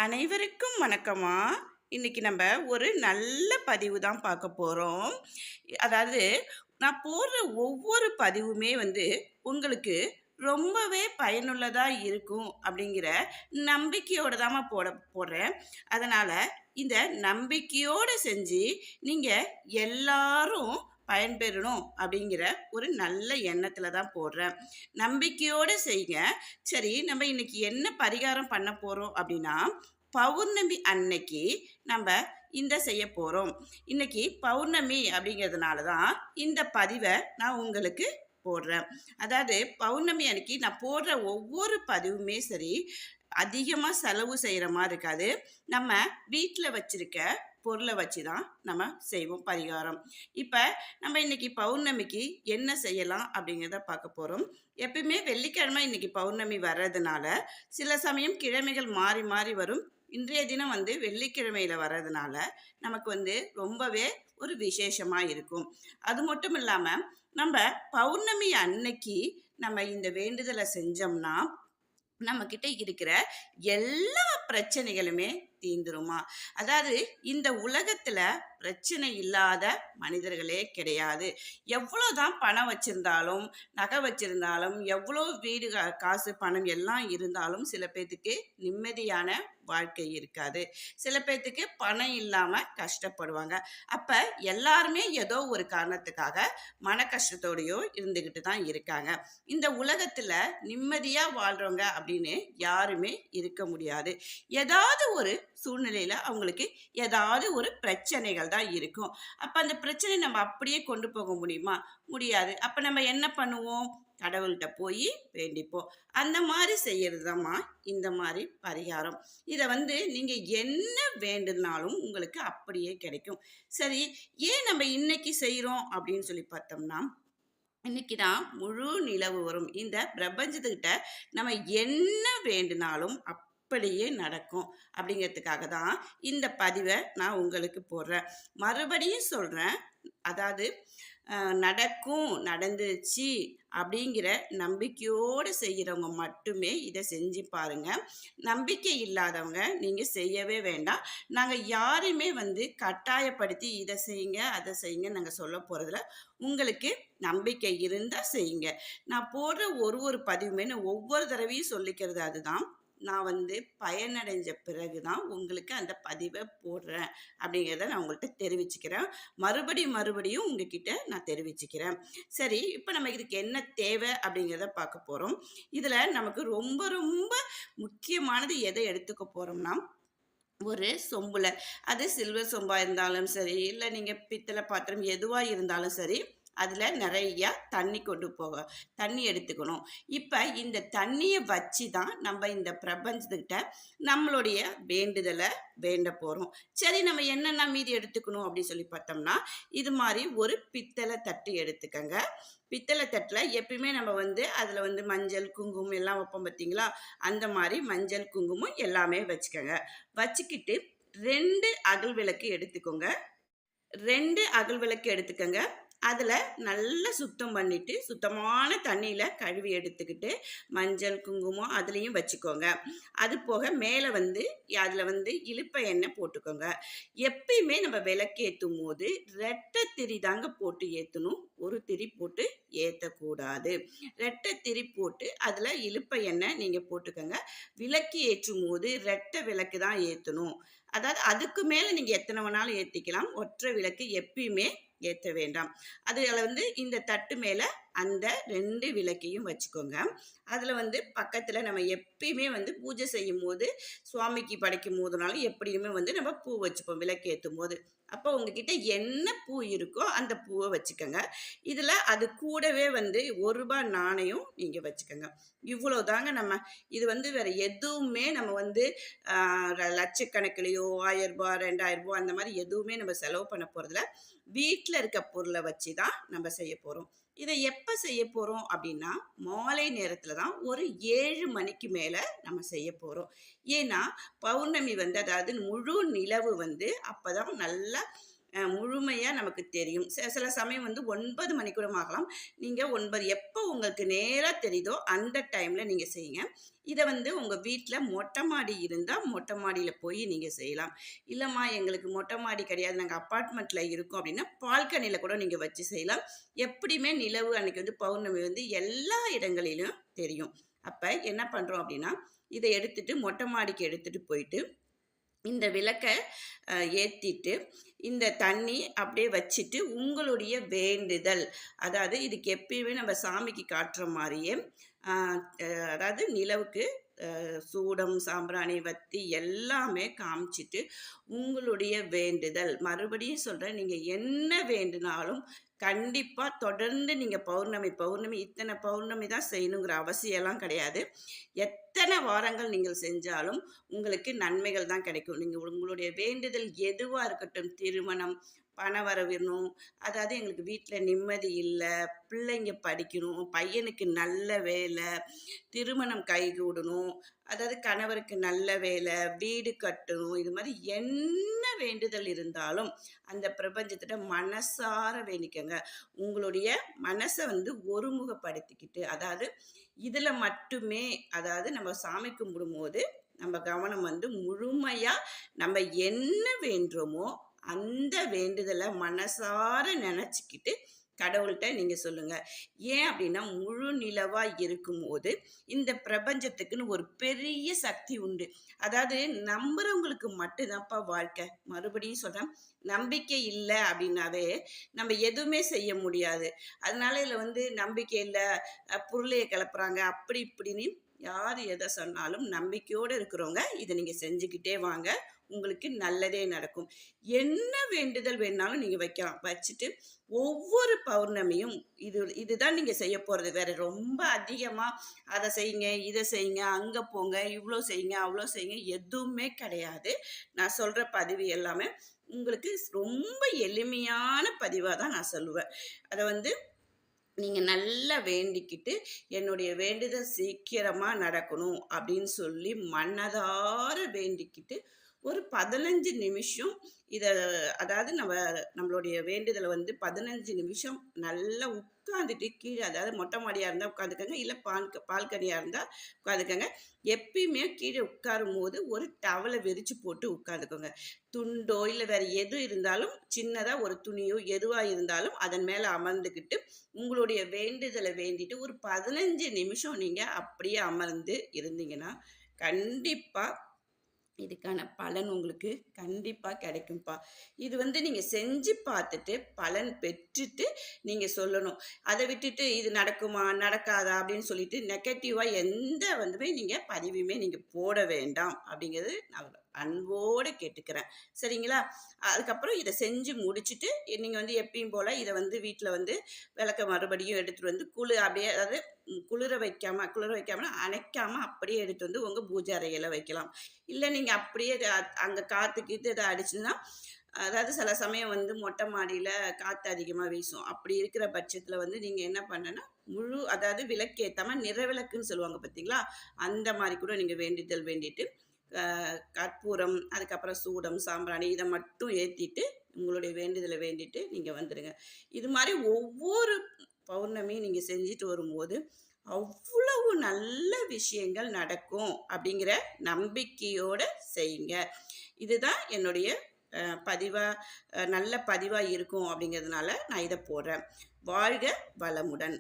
அனைவருக்கும் வணக்கமா. இன்னைக்கு நம்ம ஒரு நல்ல பதிவு தான் பார்க்க போறோம். அதாவது நான் போடுற ஒவ்வொரு பதிவுமே உங்களுக்கு ரொம்பவே பயனுள்ளதா இருக்கும் அப்படிங்கிற நம்பிக்கையோட தாம்மா போடுறேன். அதனால இந்த நம்பிக்கையோட செஞ்சு நீங்க எல்லாரும் பயன்பெறணும் அப்படிங்கிற ஒரு நல்ல எண்ணத்துல தான் போடுறேன். நம்பிக்கையோட செய்யுங்க. சரி, நம்ம இன்னைக்கு என்ன பரிகாரம் பண்ண போறோம் அப்படின்னா, பௌர்ணமி அன்னைக்கு நம்ம இந்த செய்ய போறோம். இன்னைக்கு பௌர்ணமி அப்படிங்கிறதுனால தான் இந்த பதிவை நான் உங்களுக்கு போடுறேன். அதாவது பௌர்ணமி அன்னைக்கு நான் போடுற ஒவ்வொரு பதிவுமே சரி, அதிகமா செலவு செய்யற மாதிரி இருக்காது. நம்ம வீட்ல வச்சிருக்க பொருளை வச்சு தான் நம்ம செய்வோம் பரிகாரம். இப்ப நம்ம இன்னைக்கு பௌர்ணமிக்கு என்ன செய்யலாம் அப்படிங்கிறத பார்க்க போறோம். எப்பயுமே வெள்ளிக்கிழமை இன்னைக்கு பௌர்ணமி வர்றதுனால சில சமயம் கிழமைகள் மாறி மாறி வரும். இன்றைய தினம் வெள்ளிக்கிழமையில வர்றதுனால நமக்கு ரொம்பவே ஒரு விசேஷமா இருக்கும். அது மட்டும் இல்லாம நம்ம பௌர்ணமி அன்னைக்கு நம்ம இந்த வேண்டுதலை செஞ்சோம்னா நம்ம கிட்ட இருக்கிற எல்லா பிரச்சனைகளுமே தீந்துருமா. அதாவது இந்த உலகத்துல பிரச்சனை இல்லாத மனிதர்களே கிடையாது. எவ்வளவுதான் பணம் வச்சிருந்தாலும், நகை வச்சிருந்தாலும், எவ்வளோ வீடு காசு பணம் எல்லாம் இருந்தாலும் சில பேத்துக்கு நிம்மதியான வாழ்க்கை இருக்காது. சில பேத்துக்கு பணம் இல்லாம கஷ்டப்படுவாங்க. அப்ப எல்லாருமே ஏதோ ஒரு காரணத்துக்காக மன கஷ்டத்தோடயோ இருந்துகிட்டு தான் இருக்காங்க. இந்த உலகத்துல நிம்மதியா வாழ்றவங்க அப்படின்னு யாருமே இருக்க முடியாது. ஏதாவது ஒரு சூழ்நிலையில அவங்களுக்கு ஏதாவது ஒரு பிரச்சனைகள் தான் இருக்கும். அப்ப அந்த பிரச்சனை நம்ம அப்படியே கொண்டு போக முடியுமா? முடியாது. அப்ப நம்ம என்ன பண்ணுவோம்? கடவுள்கிட்ட போய் வேண்டிப்போம். அந்த மாதிரி செய்யறதுதாம்மா இந்த மாதிரி பரிகாரம். இதை நீங்க என்ன வேண்டுனாலும் உங்களுக்கு அப்படியே கிடைக்கும். சரி, ஏன் நம்ம இன்னைக்கு செய்யறோம் அப்படின்னு சொல்லி பார்த்தோம்னா, இன்னைக்கு தான் முழு நிலவு வரும். இந்த பிரபஞ்சத்துக்கிட்ட நம்ம என்ன வேண்டுனாலும் அப்படியே நடக்கும் அப்படிங்கிறதுக்காக தான் இந்த பதிவை நான் உங்களுக்கு போடுறேன். மறுபடியும் சொல்றேன். அதாவது நடக்கும், நடந்துச்சு அப்படிங்கிற நம்பிக்கையோடு செய்கிறவங்க மட்டுமே இதை செஞ்சு பாருங்க. நம்பிக்கை இல்லாதவங்க நீங்கள் செய்யவே வேண்டாம். நாங்கள் யாரையுமே கட்டாயப்படுத்தி இதை செய்யுங்க அதை செய்யுங்க நாங்கள் சொல்ல போகிறதில்ல. உங்களுக்கு நம்பிக்கை இருந்தால் செய்யுங்க. நான் போடுற ஒரு பதிவுமே நான் ஒவ்வொரு தடவையும் சொல்லிக்கிறது அதுதான். நான் பயனடைஞ்ச பிறகு தான் உங்களுக்கு அந்த பதிவை போடுறேன் அப்படிங்கிறத நான் உங்கள்கிட்ட தெரிவிச்சுக்கிறேன். மறுபடியும் உங்ககிட்ட நான் தெரிவிச்சுக்கிறேன். சரி, இப்போ நம்ம இதுக்கு என்ன தேவை அப்படிங்கிறத பார்க்க போகிறோம். இதில் நமக்கு ரொம்ப ரொம்ப முக்கியமானது எதை எடுத்துக்க போகிறோம்னா, ஒரு சொம்புல, அது சில்வர் சொம்பா இருந்தாலும் சரி, இல்லை நீங்கள் பித்தளை பாத்திரம் எதுவாக இருந்தாலும் சரி, அதில் நிறையா தண்ணி எடுத்துக்கணும். இப்போ இந்த தண்ணியை வச்சு தான் நம்ம இந்த பிரபஞ்சத்துக்கிட்ட நம்மளுடைய வேண்டுதலை வேண்ட போகிறோம். சரி, நம்ம என்னென்ன மீதி எடுத்துக்கணும் அப்படின்னு சொல்லி பார்த்தோம்னா, இது மாதிரி ஒரு பித்தளை தட்டு எடுத்துக்கங்க. பித்தளை தட்டில் எப்பயுமே நம்ம அதில் மஞ்சள் குங்குமம் எல்லாம் வைப்போம் பார்த்தீங்களா, அந்த மாதிரி மஞ்சள் குங்குமம் எல்லாமே வச்சுக்கோங்க. வச்சுக்கிட்டு 2 அகல் விளக்கு எடுத்துக்கோங்க. 2 அகல் விளக்கு எடுத்துக்கோங்க. அதில் நல்லா சுத்தம் பண்ணிவிட்டு சுத்தமான தண்ணியில் கழுவி எடுத்துக்கிட்டு மஞ்சள் குங்குமம் அதுலேயும் வச்சுக்கோங்க. அது போக மேலே அதில் இலுப்பை எண்ணெய் போட்டுக்கோங்க. எப்பயுமே நம்ம விளக்கேற்றும் போது 2 திரி தாங்க போட்டு ஏற்றணும். ஒரு திரி போட்டு ஏற்றக்கூடாது. 2 திரி போட்டு அதில் இலுப்பை எண்ணெய் நீங்கள் போட்டுக்கோங்க. விளக்கு ஏற்றும் போது 2 விளக்கு தான் ஏற்றணும். அதாவது அதுக்கு மேலே நீங்கள் எத்தனை வேணாலும் ஏற்றிக்கலாம். ஒற்றை விளக்கு எப்பயுமே ஏற்ற வேண்டாம். அதில் இந்த தட்டு மேலே அந்த 2 விளக்கையும் வச்சுக்கோங்க. அதில் பக்கத்தில் நம்ம எப்பயுமே பூஜை செய்யும் போது, சுவாமிக்கு படைக்கும் போதுனாலும் எப்படியுமே நம்ம பூ வச்சுப்போம் விளக்கு ஏற்றும் போது. அப்போ உங்ககிட்ட என்ன பூ இருக்கோ அந்த பூவை வச்சுக்கோங்க. இதில் அது கூடவே ₹1 நாணயம் நீங்கள் வச்சுக்கோங்க. இவ்வளோ தாங்க. நம்ம இது வேறு எதுவுமே நம்ம லட்சக்கணக்கிலையோ ₹1000 ₹2000 அந்த மாதிரி எதுவுமே நம்ம செலவு பண்ண போகிறதில்ல. வீட்டில் இருக்க பொருளை வச்சு தான் நம்ம செய்ய போகிறோம். இதை எப்போ செய்ய போகிறோம் அப்படின்னா, மாலை நேரத்தில் தான் ஒரு 7 மணிக்கு மேலே நம்ம செய்ய போகிறோம். ஏன்னா பௌர்ணமி அதாவது முழு நிலவு அப்போ தான் நல்லா முழுமையாக நமக்கு தெரியும். சில சமயம் வந்து 9 மணி கூட ஆகலாம். நீங்கள் 9 எப்போ உங்களுக்கு நேராக தெரியுதோ அந்த டைமில் நீங்கள் செய்யுங்க. இதை வந்து உங்கள் வீட்டில் மொட்டை மாடி இருந்தால் மொட்டை மாடியில் போய் நீங்கள் செய்யலாம். இல்லைம்மா எங்களுக்கு மொட்டை மாடி கிடையாது, நாங்கள் அப்பார்ட்மெண்ட்டில் இருக்கோம் அப்படின்னா பால்கனியில் கூட நீங்கள் வச்சு செய்யலாம். எப்படியுமே நிலவு அன்னைக்கு வந்து பௌர்ணமி வந்து எல்லா இடங்களிலும் தெரியும். அப்போ என்ன பண்ணுறோம் அப்படின்னா, இதை எடுத்துட்டு மொட்டை மாடிக்கு எடுத்துகிட்டு போயிட்டு இந்த விளக்கை ஏற்றிட்டு இந்த தண்ணி அப்படியே வச்சுட்டு உங்களுடைய வேண்டுதல், அதாவது இதுக்கு எப்பயுமே நம்ம சாமிக்கு காட்டுற மாதிரியே அதாவது நிலவுக்கு சூடம், சாம்பிராணி, வத்தி எல்லாமே காமிச்சிட்டு உங்களுடைய வேண்டுதல், மறுபடியும் சொல்கிறேன், நீங்கள் என்ன வேண்டுனாலும் கண்டிப்பாக தொடர்ந்து நீங்கள் பௌர்ணமி இத்தனை பௌர்ணமி தான் செய்யணுங்கிற அவசியம்லாம் கிடையாது. எத்தனை வாரங்கள் நீங்கள் செஞ்சாலும் உங்களுக்கு நன்மைகள் தான் கிடைக்கும். நீங்கள் உங்களுடைய வேண்டுதல் எதுவாக இருக்கட்டும், திருமணம், பணவரவு வேணும், அதாவது எங்களுக்கு வீட்டில் நிம்மதி இல்லை, பிள்ளைங்க படிக்கணும், பையனுக்கு நல்ல வேலை, திருமணம் கைகூடணும், அதாவது கணவருக்கு நல்ல வேலை, வீடு கட்டணும், இது மாதிரி என்ன வேண்டுதல் இருந்தாலும் அந்த பிரபஞ்சத்திட்ட மனசார வேண்டிக்கங்க. உங்களுடைய மனசை வந்து ஒருமுகப்படுத்திக்கிட்டு, அதாவது இதில் மட்டுமே, அதாவது நம்ம சாமி கும்பிடும்போது நம்ம கவனம் வந்து முழுமையாக நம்ம என்ன வேண்டுமோ அந்த வேண்டுதலை மனசார நினச்சிக்கிட்டு கடவுள்கிட்ட நீங்கள் சொல்லுங்கள். ஏன் அப்படின்னா, முழு நிலவாக இருக்கும்போது இந்த பிரபஞ்சத்துக்குன்னு ஒரு பெரிய சக்தி உண்டு. அதாவது நம்புறவங்களுக்கு மட்டும்தான்ப்பா வாழ்க்கை. மறுபடியும் சொல்கிறேன், நம்பிக்கை இல்லை அப்படின்னாவே நம்ம எதுவுமே செய்ய முடியாது. அதனால இதில் வந்து நம்பிக்கை இல்லை, பொருளையை கிளப்புறாங்க, அப்படி இப்படின்னு யார் எதை சொன்னாலும் நம்பிக்கையோடு இருக்கிறவங்க இதை நீங்கள் செஞ்சுக்கிட்டே வாங்க. உங்களுக்கு நல்லதே நடக்கும். என்ன வேண்டுதல் வேணாலும் நீங்கள் வைக்கலாம். வச்சுட்டு ஒவ்வொரு பௌர்ணமியும் இதுதான் நீங்கள் செய்ய போகிறது. வேற ரொம்ப அதிகமாக அதை செய்யுங்க, இதை செய்யுங்க, அங்கே போங்க, இவ்வளோ செய்யுங்க, அவ்வளோ செய்யுங்க, எதுவுமே கிடையாது. நான் சொல்கிற பதிவு எல்லாமே உங்களுக்கு ரொம்ப எளிமையான பதிவாக தான் நான் சொல்லுவேன். அதை வந்து நீங்கள் நல்லா வேண்டிக்கிட்டு என்னுடைய வேண்டுதல் சீக்கிரமாக நடக்கணும் அப்படின்னு சொல்லி மனதார வேண்டிக்கிட்டு ஒரு 15 நிமிஷம் இதை, அதாவது நம்மளுடைய வேண்டுதலை வந்து 15 நிமிஷம் நல்லா உட்காந்துட்டு கீழே, அதாவது மொட்டை மாடியாக இருந்தால் உட்காந்துக்கங்க, இல்லை பால்கனியாக இருந்தால் உட்காந்துக்கங்க. எப்பயுமே கீழே உட்காரும் போது ஒரு டவலை விரித்து போட்டு உட்காந்துக்கோங்க. துண்டோ இல்லை வேறு எது இருந்தாலும் சின்னதாக ஒரு துணியோ எதுவாக இருந்தாலும் அதன் மேலே அமர்ந்துக்கிட்டு உங்களுடைய வேண்டுதலை வேண்டிட்டு ஒரு 15 நிமிஷம் நீங்கள் அப்படியே அமர்ந்து இருந்தீங்கன்னா கண்டிப்பாக இதுக்கான பலன் உங்களுக்கு கண்டிப்பாக கிடைக்கும்ப்பா. இது வந்து நீங்கள் செஞ்சு பார்த்துட்டு பலன் பெற்றுட்டு நீங்கள் சொல்லணும். அதை விட்டுட்டு இது நடக்குமா நடக்காதா அப்படின்னு சொல்லிட்டு நெகட்டிவாக எந்த வந்துமே நீங்கள் பதிவுமே நீங்கள் போட வேண்டாம் அப்படிங்கிறது நான் அன்போடு கேட்டுக்கிறேன். சரிங்களா? அதுக்கப்புறம் இதை செஞ்சு முடிச்சுட்டு நீங்கள் வந்து எப்பயும் போல் இதை வந்து வீட்டில் வந்து விளக்க மறுபடியும் எடுத்துகிட்டு வந்து அப்படியே, அதாவது குளிர வைக்காமல் அணைக்காமல் அப்படியே எடுத்து வந்து உங்கள் பூஜை அறையில் வைக்கலாம். இல்லை நீங்கள் அப்படியே அங்கே காற்றுக்கிட்டு இதை அடிச்சுன்னா, அதாவது சில சமயம் வந்து மொட்டை மாடியில் காற்று அதிகமாக வீசும். அப்படி இருக்கிற பட்சத்தில் வந்து நீங்கள் என்ன பண்ணனா, அதாவது விளக்கேற்றாமல் நிறவிளக்குன்னு சொல்லுவாங்க பார்த்தீங்களா, அந்த மாதிரி கூட நீங்கள் வேண்டிட்டு கற்பூரம், அதுக்கப்புறம் சூடம், சாம்பிராணி இதை மட்டும் ஏற்றிட்டு உங்களுடைய வேண்டுதலை வேண்டிட்டு நீங்கள் வந்துடுங்க. இது மாதிரி ஒவ்வொரு பௌர்ணமி நீங்கள் செஞ்சுட்டு வரும்போது அவ்வளவு நல்ல விஷயங்கள் நடக்கும் அப்படிங்கிற நம்பிக்கையோடு செய்யுங்க. இதுதான் என்னுடைய நல்ல பதிவாக இருக்கும் அப்படிங்கிறதுனால நான் இதை போடுறேன். வாழ்க வளமுடன்.